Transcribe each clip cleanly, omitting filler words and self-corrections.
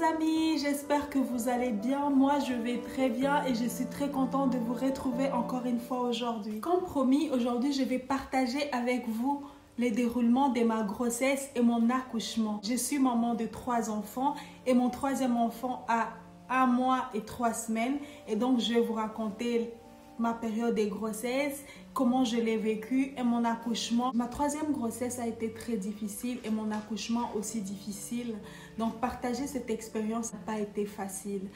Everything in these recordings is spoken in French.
mes amis, j'espère que vous allez bien. Moi je vais très bien et je suis très contente de vous retrouver encore une fois aujourd'hui. Comme promis, aujourd'hui je vais partager avec vous les déroulements de ma grossesse et mon accouchement. Je suis maman de 3 enfants et mon 3e enfant a 1 mois et 3 semaines. Et donc je vais vous raconter ma période de grossesse, comment je l'ai vécu et mon accouchement. Ma 3e grossesse a été très difficile et mon accouchement aussi difficile. Donc partager cette expérience n'a pas été facile.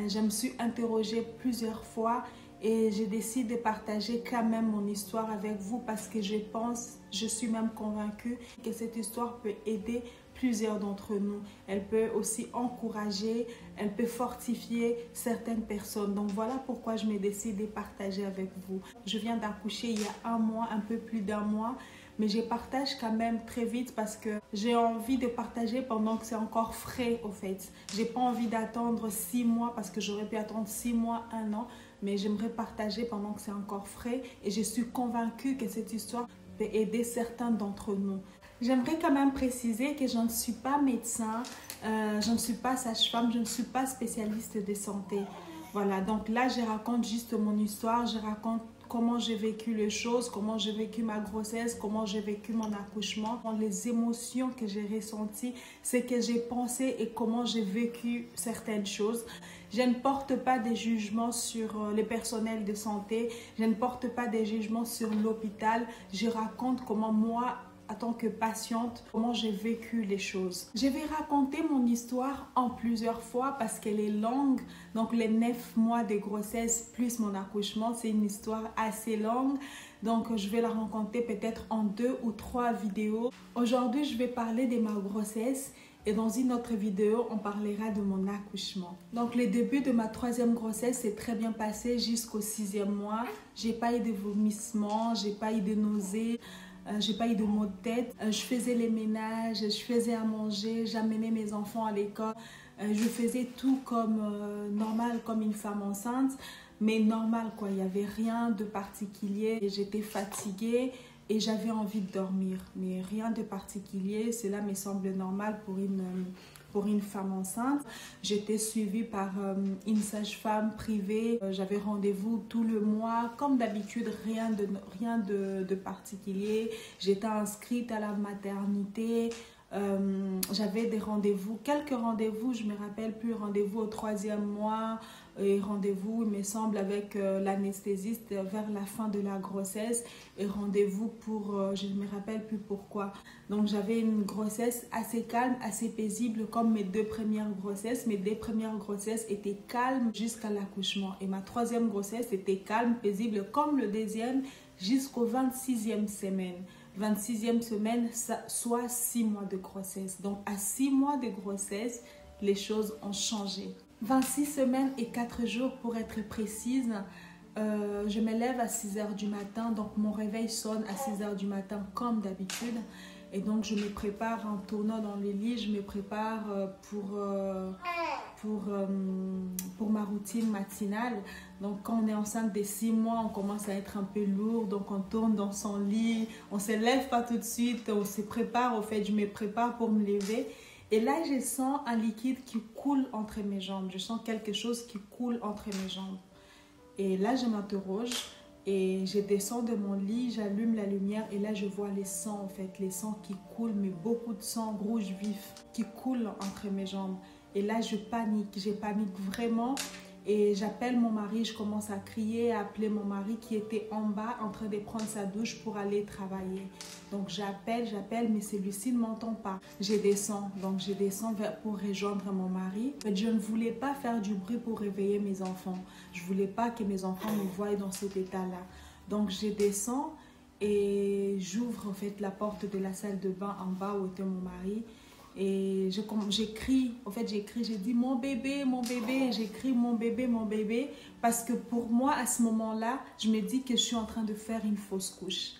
Je me suis interrogée plusieurs fois et j'ai décidé de partager quand même mon histoire avec vous parce que je suis même convaincue que cette histoire peut aider plusieurs d'entre nous. Elle peut aussi encourager, elle peut fortifier certaines personnes. Donc voilà pourquoi je me décide de partager avec vous. Je viens d'accoucher il y a 1 mois, un peu plus d'1 mois, mais je partage quand même très vite parce que j'ai envie de partager pendant que c'est encore frais au fait. J'ai pas envie d'attendre 6 mois parce que j'aurais pu attendre 6 mois, 1 an, mais j'aimerais partager pendant que c'est encore frais et je suis convaincue que cette histoire peut aider certains d'entre nous. J'aimerais quand même préciser que je ne suis pas médecin, je ne suis pas sage-femme, je ne suis pas spécialiste de santé. Voilà, donc là je raconte juste mon histoire, je raconte comment j'ai vécu les choses, comment j'ai vécu ma grossesse, comment j'ai vécu mon accouchement, les émotions que j'ai ressenties, ce que j'ai pensé et comment j'ai vécu certaines choses. Je ne porte pas de jugement sur le personnel de santé, je ne porte pas de jugement sur l'hôpital, je raconte comment moi, en tant que patiente, comment j'ai vécu les choses. Je vais raconter mon histoire en plusieurs fois parce qu'elle est longue. Donc les 9 mois de grossesse plus mon accouchement, c'est une histoire assez longue. Donc je vais la raconter peut-être en 2 ou 3 vidéos. Aujourd'hui, je vais parler de ma grossesse et dans une autre vidéo, on parlera de mon accouchement. Donc le début de ma 3e grossesse s'est très bien passé jusqu'au 6e mois. J'ai pas eu de vomissements, j'ai pas eu de nausées. J'ai pas eu de maux de tête, je faisais les ménages, je faisais à manger, j'amenais mes enfants à l'école, je faisais tout comme normal, comme une femme enceinte, mais normal quoi, il n'y avait rien de particulier. J'étais fatiguée et j'avais envie de dormir, mais rien de particulier, cela me semble normal pour une femme enceinte. J'étais suivie par une sage-femme privée. J'avais rendez-vous tout le mois. Comme d'habitude, rien de particulier. J'étais inscrite à la maternité. J'avais des rendez-vous, quelques rendez-vous, je ne me rappelle plus, rendez-vous au 3e mois et rendez-vous, il me semble, avec l'anesthésiste vers la fin de la grossesse et rendez-vous pour, je ne me rappelle plus pourquoi. Donc j'avais une grossesse assez calme, assez paisible comme mes 2 premières grossesses. Mes 2 premières grossesses étaient calmes jusqu'à l'accouchement et ma 3e grossesse était calme, paisible comme le 2e jusqu'au 26e semaine. 26e semaine, soit 6 mois de grossesse. Donc, à 6 mois de grossesse, les choses ont changé. 26 semaines et 4 jours pour être précise. Je me lève à 6 h du matin. Donc, mon réveil sonne à 6 h du matin comme d'habitude. Et donc, je me prépare en tournant dans le lit. Je me prépare pour ma routine matinale. Donc quand on est enceinte de 6 mois, on commence à être un peu lourd, donc on tourne dans son lit, on ne se lève pas tout de suite, on se prépare, au fait je me prépare pour me lever et là je sens un liquide qui coule entre mes jambes, je sens quelque chose qui coule entre mes jambes et là je m'interroge et je descends de mon lit, j'allume la lumière et là je vois les sangs en fait, les sangs qui coulent, mais beaucoup de sang rouge vif qui coule entre mes jambes. Et là, je panique vraiment et j'appelle mon mari, je commence à crier, à appeler mon mari qui était en bas en train de prendre sa douche pour aller travailler. Donc j'appelle, mais celui-ci ne m'entend pas. Je descends pour rejoindre mon mari. En fait, je ne voulais pas faire du bruit pour réveiller mes enfants. Je ne voulais pas que mes enfants me voient dans cet état-là. Donc je descends et j'ouvre en fait la porte de la salle de bain en bas où était mon mari. Et j'écris, j'ai dit mon bébé, j'écris mon bébé parce que pour moi à ce moment-là, je me dis que je suis en train de faire une fausse couche.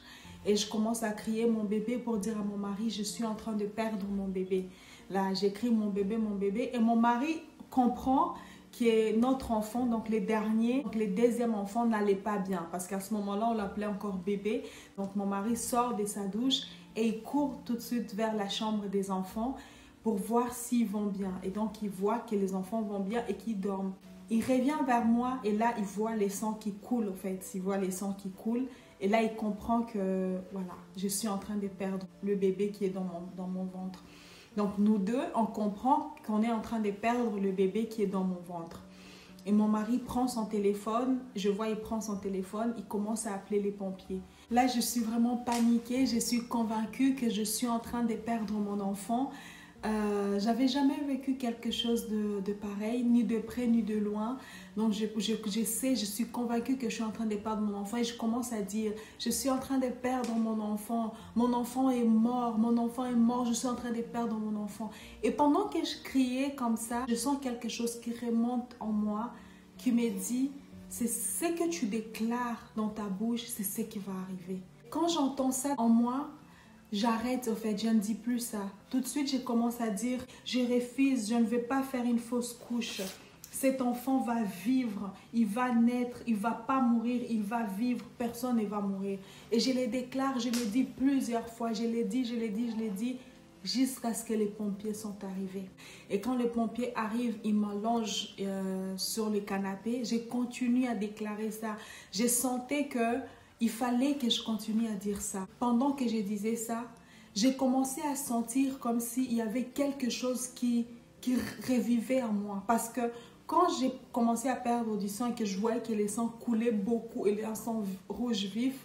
Et je commence à crier mon bébé pour dire à mon mari, je suis en train de perdre mon bébé. Là, j'écris mon bébé et mon mari comprend que notre enfant, donc les derniers, donc les 2e enfants n'allaient pas bien parce qu'à ce moment-là, on l'appelait encore bébé. Donc mon mari sort de sa douche et il court tout de suite vers la chambre des enfants pour voir s'ils vont bien. Et donc, il voit que les enfants vont bien et qu'ils dorment. Il revient vers moi et là, il voit les sangs qui coulent, en fait. Il voit les sangs qui coulent. Et là, il comprend que, voilà, je suis en train de perdre le bébé qui est dans mon ventre. Donc, nous deux, on comprend qu'on est en train de perdre le bébé qui est dans mon ventre. Et mon mari prend son téléphone, je vois, il prend son téléphone, il commence à appeler les pompiers. Là, je suis vraiment paniquée, je suis convaincue que je suis en train de perdre mon enfant. J'avais jamais vécu quelque chose de pareil, ni de près ni de loin. Donc, je suis convaincue que je suis en train de perdre mon enfant et je commence à dire, je suis en train de perdre mon enfant est mort, mon enfant est mort, je suis en train de perdre mon enfant. Et pendant que je criais comme ça, je sens quelque chose qui remonte en moi, qui me dit, c'est ce que tu déclares dans ta bouche, c'est ce qui va arriver. Quand j'entends ça en moi, j'arrête, en fait, je ne dis plus ça. Tout de suite, je commence à dire, je refuse, je ne vais pas faire une fausse couche. Cet enfant va vivre, il va naître, il ne va pas mourir, il va vivre, personne ne va mourir. Et je le déclare, je le dis plusieurs fois, je l'ai dit, jusqu'à ce que les pompiers sont arrivés. Et quand les pompiers arrivent, ils m'allongent sur le canapé, je continue à déclarer ça. Je sentais que il fallait que je continue à dire ça. Pendant que je disais ça, j'ai commencé à sentir comme s'il y avait quelque chose qui revivait en moi. Parce que quand j'ai commencé à perdre du sang et que je voyais que les sangs coulaient beaucoup et les sangs rouge vif,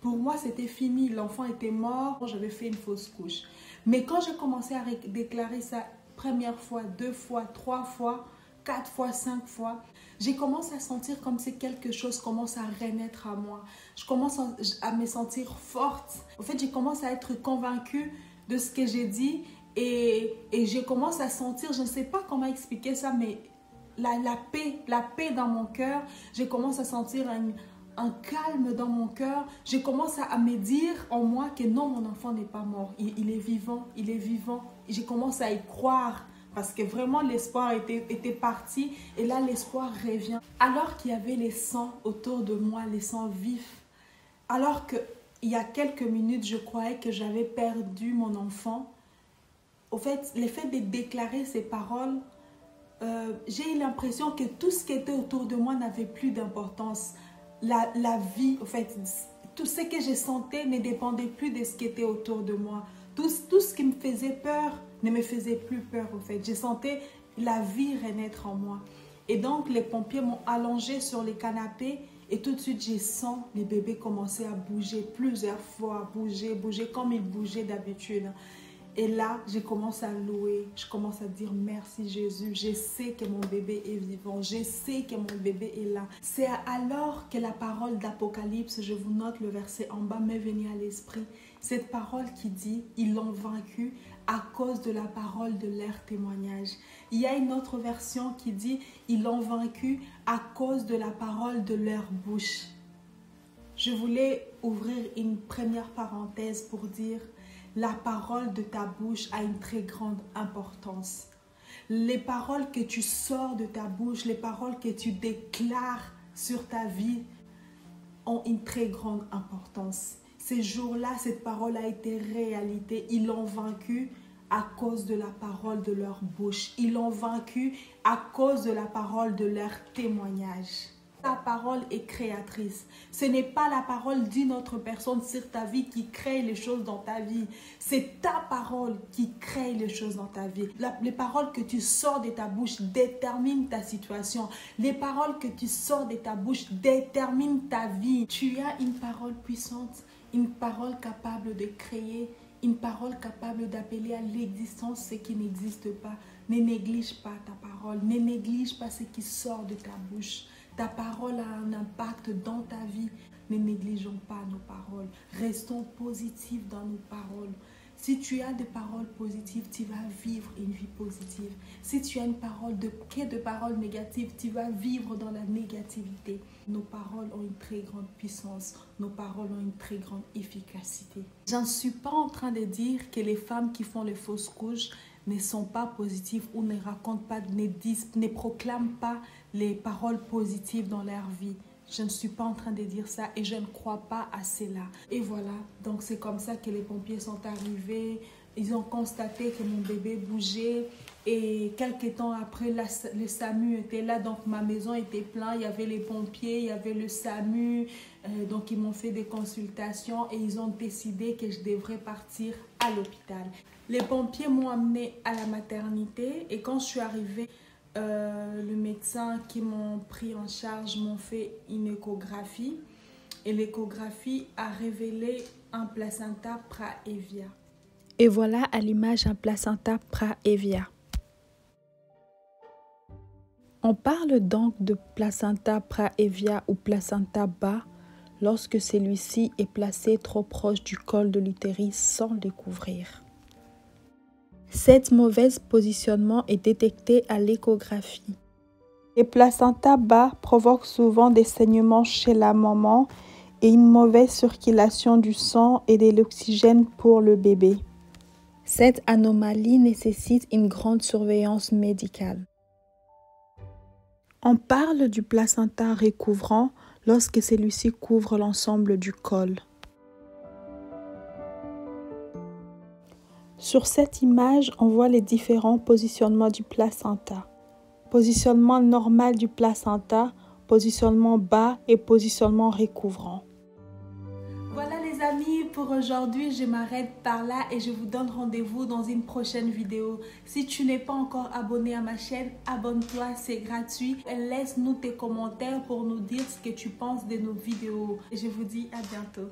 pour moi c'était fini. L'enfant était mort, j'avais fait une fausse couche. Mais quand j'ai commencé à déclarer ça, première fois, 2 fois, 3 fois, 4 fois, 5 fois, j'ai commencé à sentir comme si quelque chose commence à renaître à moi. Je commence à me sentir forte. En fait, j'ai commencé à être convaincue de ce que j'ai dit et je commence à sentir, je ne sais pas comment expliquer ça, mais la paix dans mon cœur. Je commence à sentir un calme dans mon cœur. Je commence à me dire en moi que non, mon enfant n'est pas mort. Il est vivant, il est vivant. Et je commence à y croire. Parce que vraiment l'espoir était parti et là l'espoir revient. Alors qu'il y avait les sangs autour de moi, les sangs vifs, alors qu'il y a quelques minutes je croyais que j'avais perdu mon enfant, au fait, le fait de déclarer ces paroles, j'ai eu l'impression que tout ce qui était autour de moi n'avait plus d'importance. La vie, au fait, tout ce que je sentais ne dépendait plus de ce qui était autour de moi. Tout ce qui me faisait peur ne me faisait plus peur, en fait. Je sentais la vie renaître en moi. Et donc, les pompiers m'ont allongé sur les canapés et tout de suite, je sens les bébés commencer à bouger plusieurs fois, bouger comme ils bougeaient d'habitude. Et là, je commence à louer, je commence à dire merci Jésus, je sais que mon bébé est vivant, je sais que mon bébé est là. C'est alors que la parole d'Apocalypse, je vous note le verset en bas, m'est venue à l'esprit. Cette parole qui dit, ils l'ont vaincu à cause de la parole de leur témoignage. Il y a une autre version qui dit, ils l'ont vaincu à cause de la parole de leur bouche. Je voulais ouvrir une première parenthèse pour dire, la parole de ta bouche a une très grande importance. Les paroles que tu sors de ta bouche, les paroles que tu déclares sur ta vie ont une très grande importance. Ces jours-là, cette parole a été réalité. Ils l'ont vaincu à cause de la parole de leur bouche. Ils l'ont vaincu à cause de la parole de leur témoignage. Ta parole est créatrice. Ce n'est pas la parole d'une autre personne sur ta vie qui crée les choses dans ta vie. C'est ta parole qui crée les choses dans ta vie. Les paroles que tu sors de ta bouche déterminent ta situation. Les paroles que tu sors de ta bouche déterminent ta vie. Tu as une parole puissante, une parole capable de créer, une parole capable d'appeler à l'existence ce qui n'existe pas. Ne néglige pas ta parole. Ne néglige pas ce qui sort de ta bouche. Ta parole a un impact dans ta vie. Ne négligeons pas nos paroles. Restons positifs dans nos paroles. Si tu as des paroles positives, tu vas vivre une vie positive. Si tu as une parole de paroles négatives, tu vas vivre dans la négativité. Nos paroles ont une très grande puissance. Nos paroles ont une très grande efficacité. Je ne suis pas en train de dire que les femmes qui font les fausses couches ne sont pas positives ou ne racontent pas, ne proclament pas les paroles positives dans leur vie. Je ne suis pas en train de dire ça et je ne crois pas à cela. Et voilà, donc c'est comme ça que les pompiers sont arrivés. Ils ont constaté que mon bébé bougeait et quelques temps après, le SAMU était là. Donc ma maison était pleine, il y avait les pompiers, il y avait le SAMU. Donc ils m'ont fait des consultations et ils ont décidé que je devrais partir à l'hôpital. Les pompiers m'ont amenée à la maternité et quand je suis arrivée, le médecin qui m'ont pris en charge m'ont fait une échographie et l'échographie a révélé un placenta Praevia. Et voilà à l'image un placenta Praevia. On parle donc de placenta Praevia ou placenta bas lorsque celui-ci est placé trop proche du col de l'utérus sans le couvrir. Cette mauvaise positionnement est détecté à l'échographie. Les placentas bas provoquent souvent des saignements chez la maman et une mauvaise circulation du sang et de l'oxygène pour le bébé. Cette anomalie nécessite une grande surveillance médicale. On parle du placenta recouvrant lorsque celui-ci couvre l'ensemble du col. Sur cette image, on voit les différents positionnements du placenta. Positionnement normal du placenta, positionnement bas et positionnement recouvrant. Voilà les amis, pour aujourd'hui, je m'arrête par là et je vous donne rendez-vous dans une prochaine vidéo. Si tu n'es pas encore abonné à ma chaîne, abonne-toi, c'est gratuit. Laisse-nous tes commentaires pour nous dire ce que tu penses de nos vidéos. Et je vous dis à bientôt.